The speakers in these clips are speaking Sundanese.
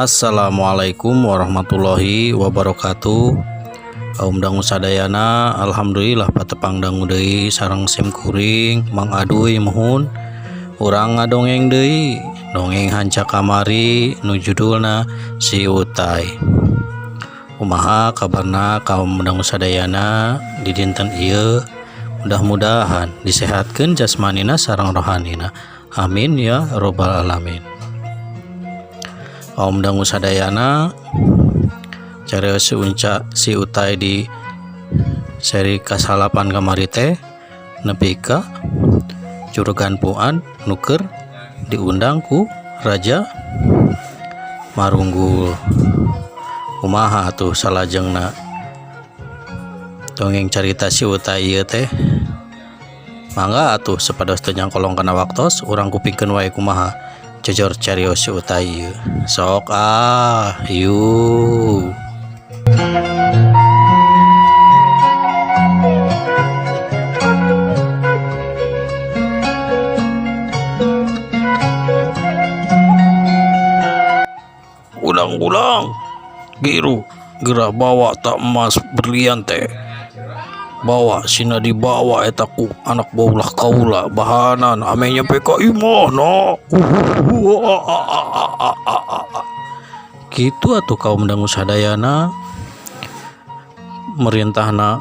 Assalamualaikum warahmatullahi wabarakatuh. Kaum dangu sadayana, alhamdulillah patepang dangu deui sareng sim kuring Mang Aduy mohon urang ngadongeng deui dongeng hanca kamari nu judulna Si Utai. Kumaha kabarna kaum dangu sadayana di dinten ieu? Mudah-mudahan disehatkeun jasmanina sareng rohanina. Amin ya robbal alamin. Kaum dangu sadayana, carios si Utai di seri kasalapan kamari teh nepi ka Juragan Puad nuker diundang ku Raja Marunggul. Kumaha atuh salajengna dongeng carita si Utai ieu teh? Mangga atuh sapados teu nyangkolong kana waktos urang kupingkeun wae kumaha jojor carios si Utai ieu. Sok yuk. Ulang-ulang biru gerah bawa tak emas berlian teh, bawa sina dibawa eta ku anak baulah kaula bahanan ame nyampe ka imah no. Gitu atuh kaum dangu sadayana merintahna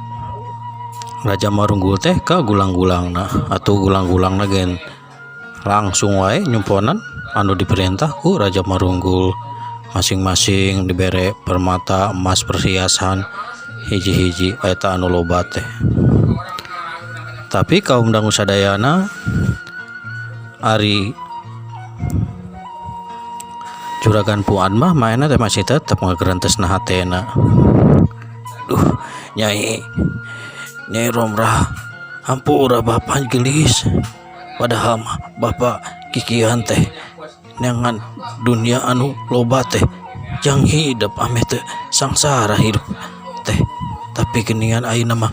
Raja Marunggul teh ka gulang-gulangna atuh gulang-gulangna gen langsung wae nyumponan anu diperintah ku Raja Marunggul, masing-masing dibere permata emas perhiasan hiji-hiji eta anu loba teh. Tapi kaum dangu sadayana ari Juragan Puad mah mainna teh masih tetep ngagerentesna hatena. Duh, Nyai Romrah, hampura bapak gelis. Padahal mah bapak kikian teh neangan dunia anu loba teh jang hidup ame teh sangsara hidup teh, tapi geningan ayeuna mah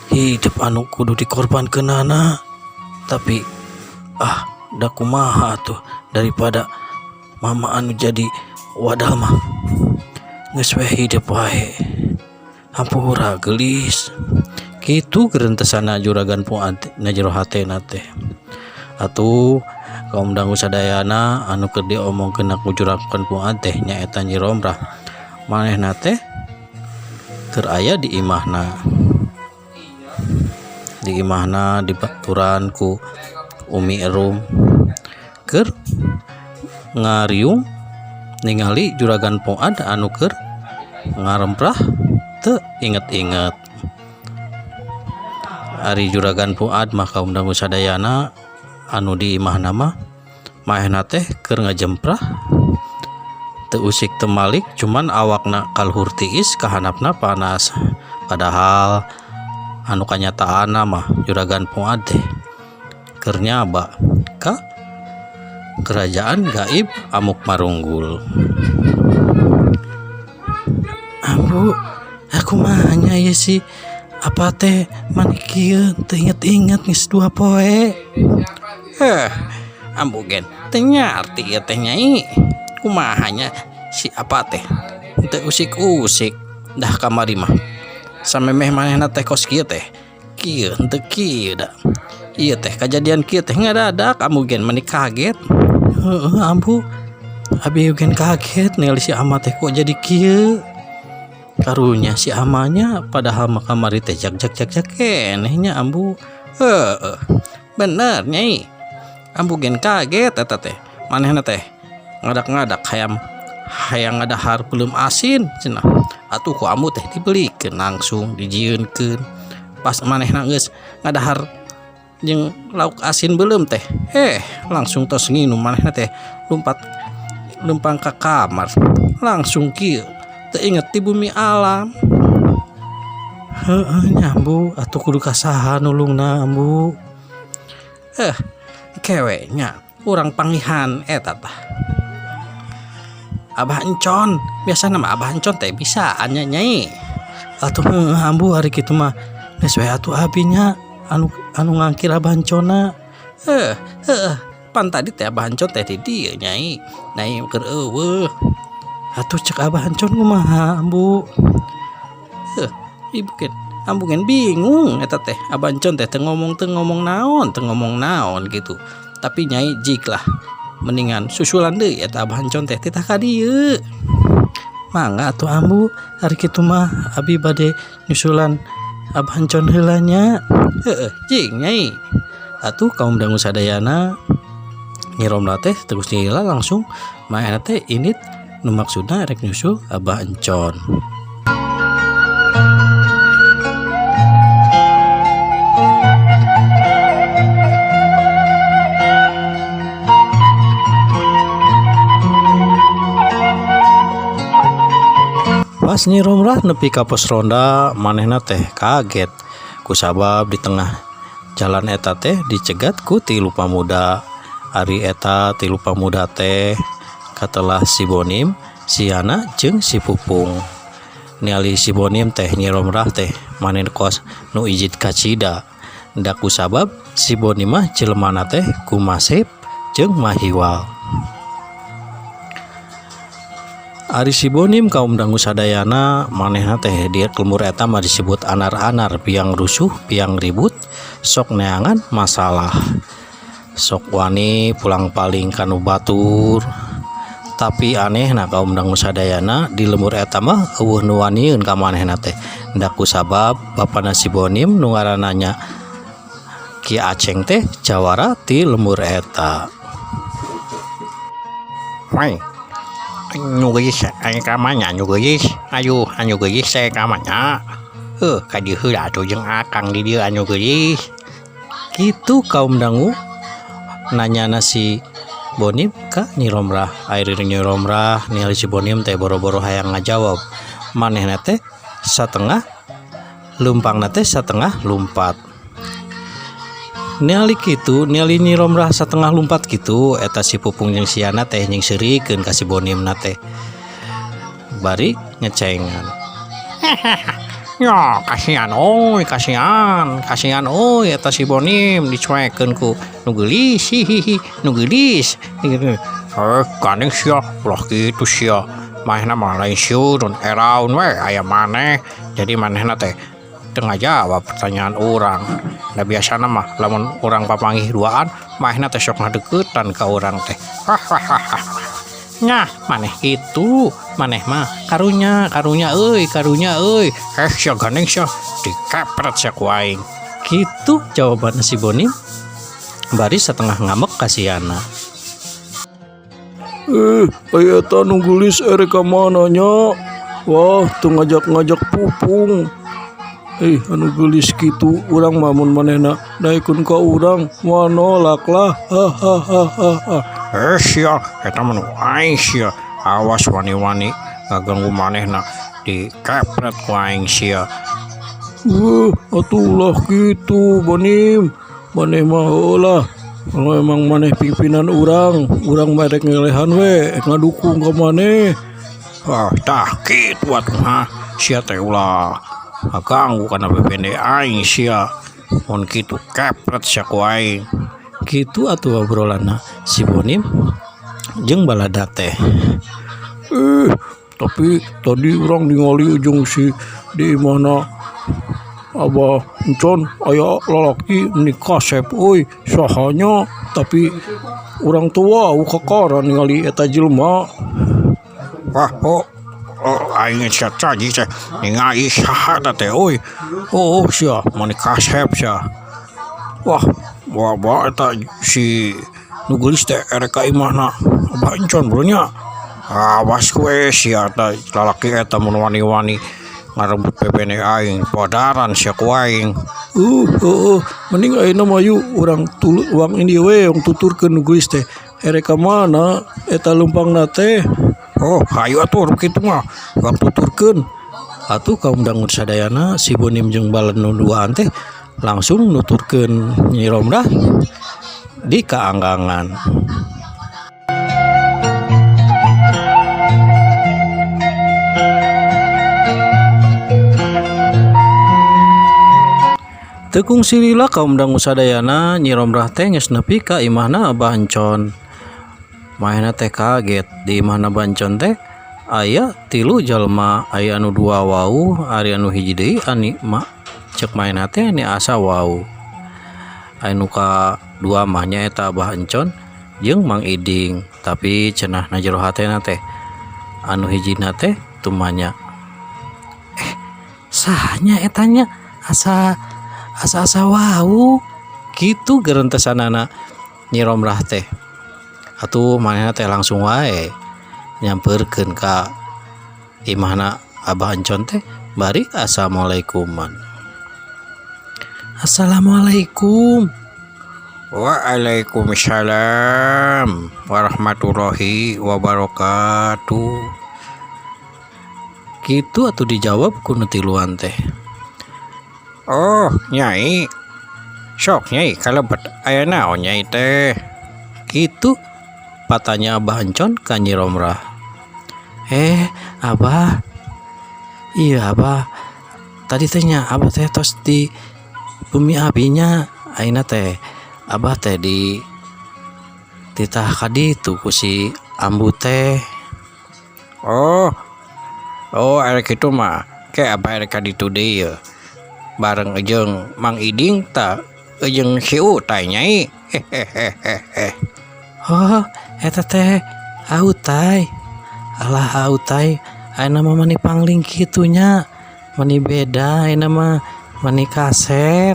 hidup anu kudu dikorbankeunana. Tapi da kumaha tuh daripada mama anu jadi wadah mah geus we hidup wae hampura gelis. Kitu gerentesana Juragan Puad na jero hatena teh. Atuh kaum dangu sadayana anu keur diomongkeun ku Juragan Puad teh nyaeta Nyi Romrah, manehna teh keur aya di imahna. Di imahna dibaturan ku Umi Erum keur ngariung ningali Juragan Puad anu keur ngaremprah teu inget-inget. Ari Juragan Puad mah kaum dangu sadayana anu di imahna mah maehna teh keur ngajemprah teu usik teu malik, cuman awakna kalhur tiis kahanapna panas. Padahal anu kanyataanna mah Juragan Puad teh keur nyaba ka kerajaan gaib Amuk Marunggul. Ambu, aku mah nya ieu sih apa teh manik kieu teu inget-inget geus 2 poe. Ambu gen teu nyarti ieu teh Nyai. Kumaha nya si apa teh teu usik-usik dah kamari mah samemeh manehna teh kos kieu teh kieu henteu kieu da. Ieu teh kajadian kieu teh ngadadak ambu gen manik kaget. Ambu abi gen kaget ningali si ama teh kok jadi kieu. Karunya si amanya padahal mah kamari teh jak kenehnya ambu. Bener Nyai, ambu gen kaget eta teh manehna teh ngadak-ngadak hayang ngadahar belum asin cenah. Atuh ku ambu teh dibelikeun langsung dijieunkeun. Pas manehna geus ngadahar jeung lauk asin belum teh langsung tos nginum manehna teh lempang ka kamar langsung kieu teu inget di bumi alam. Nyambu atuh kudu kasaha nulungna ambu. Kewenya urang pangihan eta tah Abah Encon, biasana mah Abah Encon teh bisaan nya Nyai. Atuh ambu hari kitu mah geus we atuh abinya anu ngangkir Abah Enconna. Pan tadi teh Abah Encon teh di dieu Nyai. Nyai keur eueuh atuh cek Abah Encon kumaha ambu. Ibu kan ambu kan bingung eta teh Abah Encon teh teu ngomong naon gitu. Tapi Nyai jik lah mendingan susulan deui eta Abah Encon teh titah ka dieu. Mangga atuh ambu, hari kitu mah abi bade nyusulan Abah Encon heula nya. Jing Nyai. Atuh kaum dangu sadayana Nyi Romlah teh terus nyila langsung maena teh init nu maksudna rek nyusul Abah Encon. Pas Nyi Romlah nepi ka pos ronda manehna teh kaget kusabab di tengah jalan eta teh dicegat ku tilu pamuda. Ari eta tilu pamuda teh katelah si Bonim, si Yana jeung si Pupung. Ningali si Bonim teh Nyi Romlah teh manen kos nu ijid kacida. Da kusabab si Bonim mah jelemana teh Kumasep jeung Mahiwal. Ari si Bonim kaum dangu sadayana manehna teh dia kelmur eta mah disebut anar-anar piang rusuh piang ribut sok neangan masalah. Sok wani pulang paling kanu batur. Tapi aneh na kaum dangu sadayana di lemur eta mah eueuh nu wanieun ka manehna teh. Da kusabab bapana si Bonim nu ngaranna Ki Aceng teh jawara ti lemur eta. Wai nyugis aya ka mana nyugis ayo nyugis saya ka mana ka dieu heula atuh jeung akang di dieu nyugis Kitu kaum dangu nanyana si Bonim ka Nyi Romlah. Air Nyi Romlah ningali si Bonim teh boro-boro hayang ngajawab. Manehna teh satengah lumpangna teh satengah lumpat. Ningali kitu, ningali Nyi Romlah satengah lumpat kitu, eta si Pupung jeung si Yana teh nyingserikeun ka si Bonimna teh. Bari ngecengan. Ya kasihan eta si Bonim dicuekeun ku nu geulis nu geulis gandeng sia ulah kitu sia mahna mah lain siurun eraun we aya maneh jadi manehna teh teu ngajawab pertanyaan urang. Da biasana mah lamun urang papanggih duaan mahna teh sok ngadeuketan ka urang teh. Nah, maneh kitu, maneh mah karunya euy. Sia gandeng sia dikepret sia ku aing. Kitu jawaban si Bonim. Bari setengah ngamek ka si Yana. Aya eta nu geulis ere ka mana nya? Wah, teu ngajak-ngajak Pupung. Anu geulis kitu urang mah mun manehna daekeun ka urang manolak lah. Sia eta mah nu aing sia. Awas wani-wani ngaganggu manehna dikepret ku aing sia. Atuh ulah kitu Bonim. Maneh mah heulah. Kalau emang maneh pimpinan urang mah rek ngelehan we, ngadukung ka maneh. Tah kitu atuh mah. Sia teh ulah ngaganggu kana bebende aing sia. Mun kitu kepret sia ku aing. Kitu atuh obrolanna si Bonim jeung baladak teh. Tapi tadi urang ningali ujung si di mana Abah Encon aya lalaki nikah Kasep euy sahanya tapi urang tua ukakara ningali eta jelema. Aing sia tadi teh ningali saha teh euy. Sia mani Kasep sia. Wah eta si nu geulis teh ere ka imahna Abah Encon bronya. Awas we sia teh lalaki eta mun wani-wani ngarebut bebene aing podaran sia ku aing. Mending ayeuna mah yuk urang uang ini we yang tuturkeun nu geulis teh ere ka mana eta lumpangna teh. Hayu atuh kitu mah uang tuturkeun. Atuh kaum dangu sadayana si Bonim jeung balen nu duaan teh langsung nuturkeun Nyi Romlah di kaanggangan. Tekung silila kaum dangu sadayana Nyi Romlah teh geus nepi ka imahna Abah Encon. Mahena teh kaget di imahna Abah Encon teh aya tilu jalma aya anu dua wau ari anu hiji deui ani mak cek main teh ani asa wau anu ka dua mah nyaeta Abah Encon jeung Mang Iding tapi cenah na jero hatena teh anu hijina teh tumanya sahanya etanya asa wau kitu gerentesanana Nyi Romrah teh atuh manehna teh langsung wae nyamperkeun ka imahna Abah Encon teh bari assalamualaikuman. Assalamualaikum. Waalaikumsalam warahmatullahi wabarakatuh. Gitu atuh dijawab ku nu tiluan teh. Oh Nyai, sok Nyai kalebet aya naon Nyai teh? Gitu patanya Abah Encon ka Nyi Romrah. Abah, iya Abah, tadi tehnya Abah teh tos di bumi abinya aina teh Abah teh di titah kaditu ku si ambu teh. Oh are kitu mah ke Abah rek kaditu deui ye. Bareng jeung Mang Iding ta jeung si Utai Nyai. Oh, eta teh Autai. Alah Autai, ayeuna mah mani pangling kitunya. Mani beda ayeuna mah mani kasep.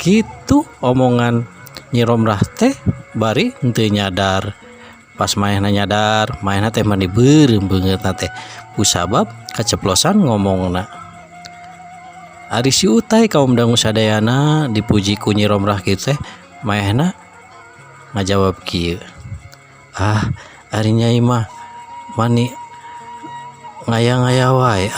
Gitu omongan Nyi Romrah teh bari henteu nyadar. Pas maehna nyadar, maehna teh mani beureum beungeutna teh. Kusabab kaceplosan ngomongna. Ari si Utai kaum dangu sadayana dipuji ku Nyi Romrah kitu teh, maehna ngajawab kieu. Ari Nyai mah mani ngaya-ngaya wae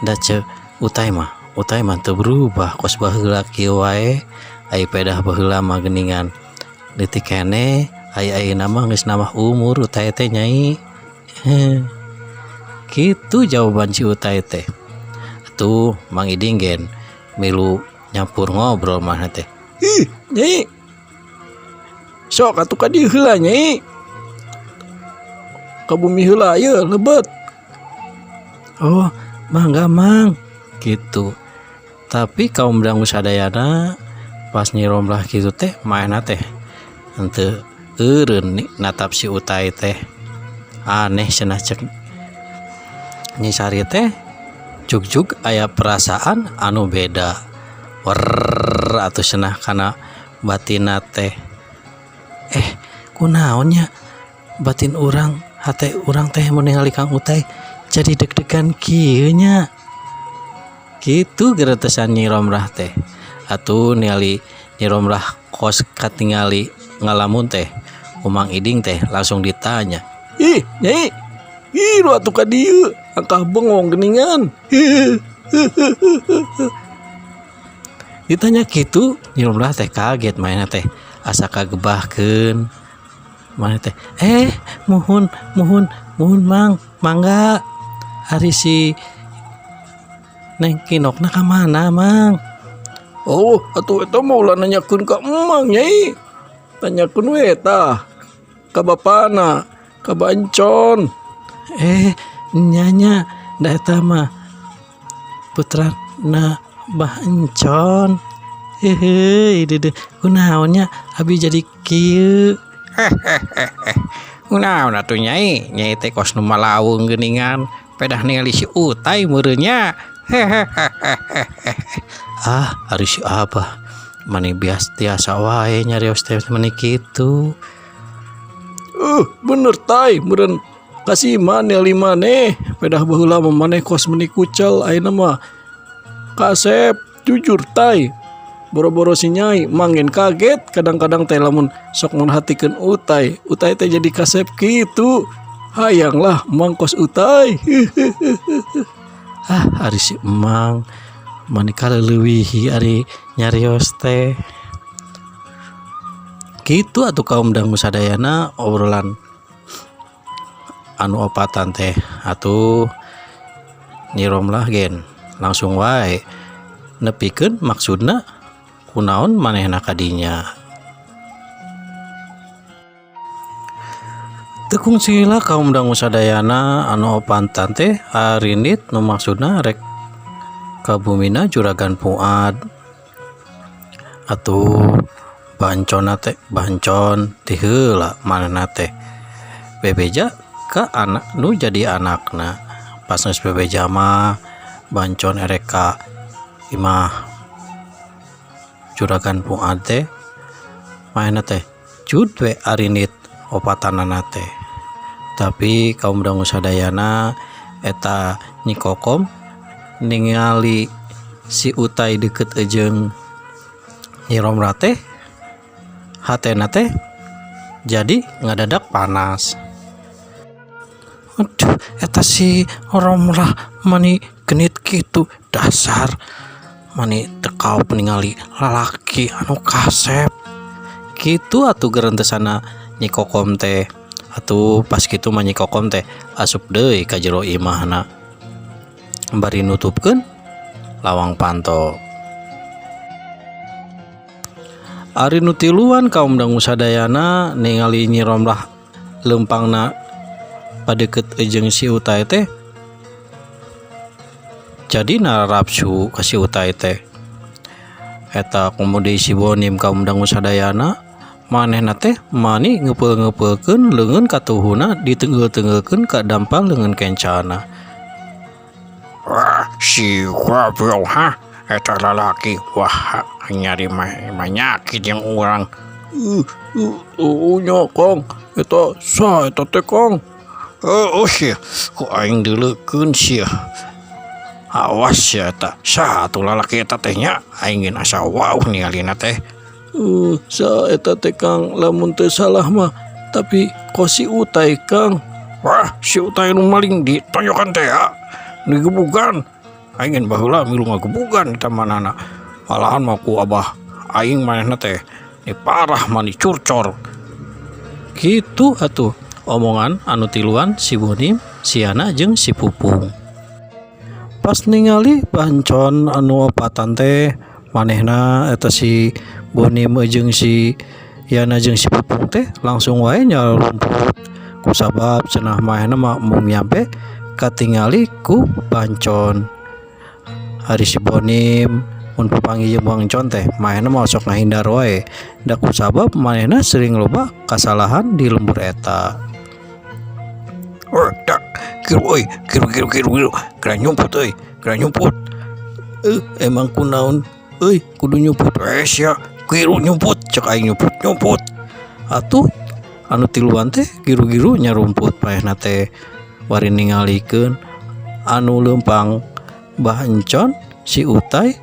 da ceuk Utai mah teu berubah kos baheula kieu wae ai pedah baheula mah geuningan leutik keneh ai-ayeuna mah geus nambah umur Utai teh Nyai. Kitu jawaban si Utai teh. Atuh Mang Iding gen milu nyampur ngobrol mah teh. Nyai, sok atuh ka dieu heula Nyai, ka bumi heula ye lebet. Oh, mangga Mang. Gitu. Tapi kaum dangu sadayana pas Nyi Romrah kitu teh maehna teh henteu eureun natap si Utai teh. Aneh cenah cek Nyi Sari teh jugjug aya perasaan anu beda. Atuh cenah kana batinna teh. Kunaonnya batin urang hate urang teh mun ningali Kang Utai jadi deg-degan kieu nya. Kitu gerentesan Nyi Romrah teh. Atuh ningali Nyi Romrah kos katingali ngalamun teh Mang Iding teh langsung ditanya. Nyai, lu atuh ka dieu, angkah bengong geuningan. Ditanya gitu Nyi Romrah teh kaget mainnya teh asa kagebahkeun. Mana teh muhun Mang, mangga ari si Neng Kinokna ka mana Mang? Oh, atuh eta mah ulah nanyakeun ka emang Nyai. Tanyakeun we tah ka bapana, ka Abah Encon. Nyanya da eta mah putrana Abah Encon. Kunaonnya abi jadi kieu. Kunaon atuh Nyai? Nyai teh kos nu malaung geuningan pedah ningali si Utai meureunnya. Ari si Abah mani biasa wae nyarios teh mani kitu. Bener tai meureun kasih ningali maneh pedah baheula mah maneh kos meni kucel ayeuna mah kasep jujur tai. Boro-boro si Nyai manggen kaget kadang-kadang teh lamun sok merhatikeun Utai teh jadi kasep kitu. Hayanglah emang kos Utai. Ari si Emang mani kaleuwihi ari nyarios teh. Kitu atuh kaum dangu sadayana obrolan anu opatan teh. Atuh Nyi Romrah gen langsung wae nepikeun maksudna kunaon manehna kadinya. tekung sila kaum dangu sadayana anu opantan teh arinit nu maksudna rek kabumina juragan Fuad atuh bancon ti heula manehna teh bebeja ka anak nu jadi anakna pas geus bebeja mah bancon ereka imah juragan Fuad teh manehna teh jud we arinit opatanana teh tapi kaum dangu sadayana eta Nyi Kokom ningali si Utai deket jeung Nyi Romlah teh hatena teh jadi ngadadak panas. Aduh, eta si Romlah mani genit kitu dasar mani tekau ningali lalaki anu kasep kitu atuh gerentesana Nyi Kokom teh atuh pas kitu mah Nyi Kokom teh asup deui ka jero imahna bari nutupkeun lawang panto. Ari nu tiluan kaum dangu sadayana ningali Nyi Romlah leumpangna padeukeut jeung si Utai teh jadi narapsu ka si Utai teh eta komodi si Bonim kaum dangu sadayana manehna teh mani ngeupeul-ngeupeulkeun leungeun katuhuna ditenggel-tenggelkeun ka dampal leungeun kencana. Wah, si goblok eta lalaki wah nyari manyakit yang orang. Nya Kang, eta sa eta teh Kang? Oh sih, kok aing deulekeun sih. Awas ya eta, satu lalaki eta teh nya aing geus asa wauh ningalina teh. Sa eta teh Kang, lamun teu salah mah tapi kok si Utai Kang. Wah, si Utai nu maling ditonjokan teh ya. Digebugan. Aing geus baheula milu ngagebugan eta manana. Malahan mah ku abah aing manehna teh ni parah mah curcor. Kitu atuh omongan anu tiluan si Bonim, si Yana jeung si Pupung. Pas ningali bancon anu opatan teh manehna eta si Bonim jeung si Yana jeung si Pupung teh langsung wae nyarumput kusabab cenah manehna mah mung nyampe katingali ku bancon. Hari si Bonim mun papanggih jeung bancon teh manehna mah sok ngahindar wae da kusabab manehna sering loba kasalahan di lembur eta. Dak, kiru kira nyumput. Emang kunaon euy kudu nyumput Ya, kiru nyumput, cek aing nyumput. atuh anu tiluan teh giru-giru nyarumput manehna teh bari ningalikeun anu leumpang bancon si Utai,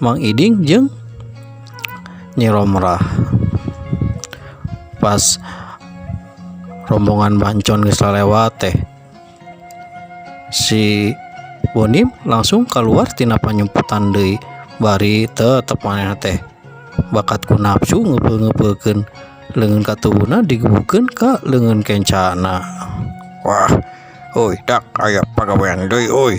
Mang Iding jeung Nyi Romlah. Pas rombongan bancon geus lewat teh si Bonim langsung keluar tina panyumputan deui bari tetep manehna teh bakat ku nafsu ngeupeul-ngeupeulkeun leungeun katuhuna digebukeun ka leungeun kencana. Wah, oi dak aya pagawean deui oi.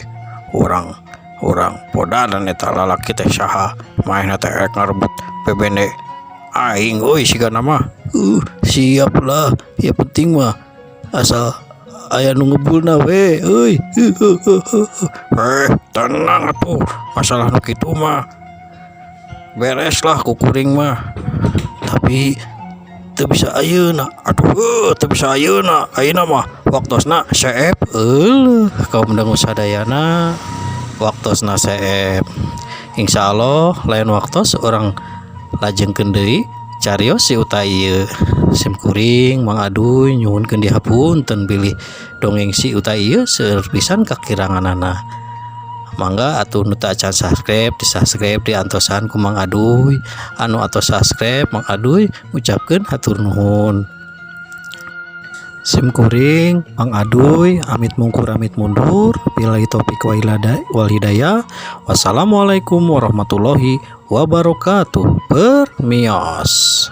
Urang podadan eta lalaki teh saha manehna teh rek ngarebut bebene aing oi sigana mah. Siap lah, ya penting mah asal aya nu ngebulna we euy. Tenang atuh, masalah nu kitu mah beres lah kukuring mah. Tapi teu bisa ayeuna. Aduh, teu bisa ayeuna. Ayeuna mah waktosna seep. Kaum dangu sadayana waktosna seep. Insyaallah lain waktos orang lajengkeun deui carios si Utai ieu. Sim kuring Mang Aduy nyuhunkeun dihapunten bilih dongeng si Utai ieu seueur pisan kakiranganana. Mangga atuh nu teu acan subscribe di-subscribe diantosan ku Mang Aduy. Anu atos subscribe Mang Aduy ngucapkeun hatur nuhun. Sim kuring Mang Aduy amit mungkur amit mundur. Billahi taufik wal hidayah. Wassalamualaikum warahmatullahi wabarakatuh. Permios.